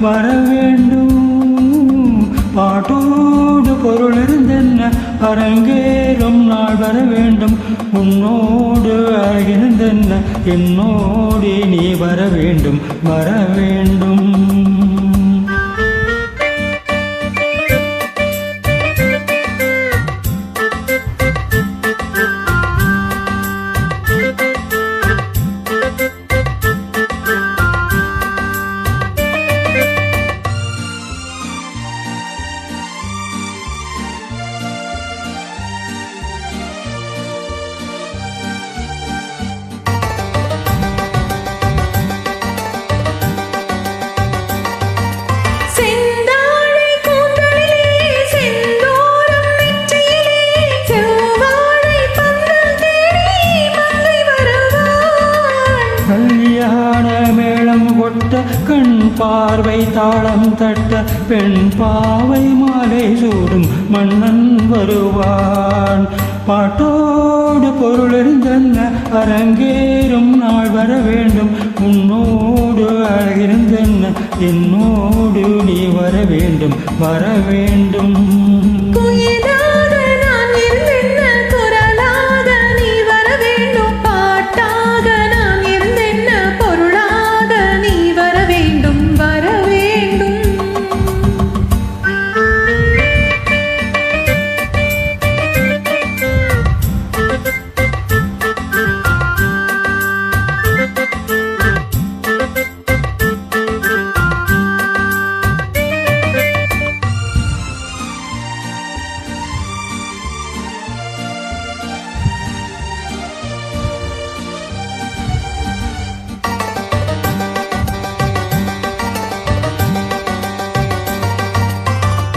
வர வேண்டும். பாட்டோடு பொருள் இருந்தென்ன அரங்கேறும் நாள் வர வேண்டும். உன்னோடு அழகிருந்தென்ன என்னோடு நீ வர வேண்டும், வர வேண்டும். கல்யாண மேளம் கொட்ட கண் பார்வை தாளம் தட்ட பெண் பாவை மாலை சூடும் மன்னன் வருவான். பாட்டோடு பொருள் இருந்தென்ன அரங்கேறும் நாள் வர வேண்டும். உன்னோடு அழகிருந்தென்ன என்னோடு நீ வர வேண்டும், வர வேண்டும்.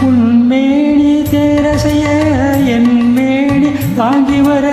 உன்மேனி தேரசைய என் மேனி தாங்கி வர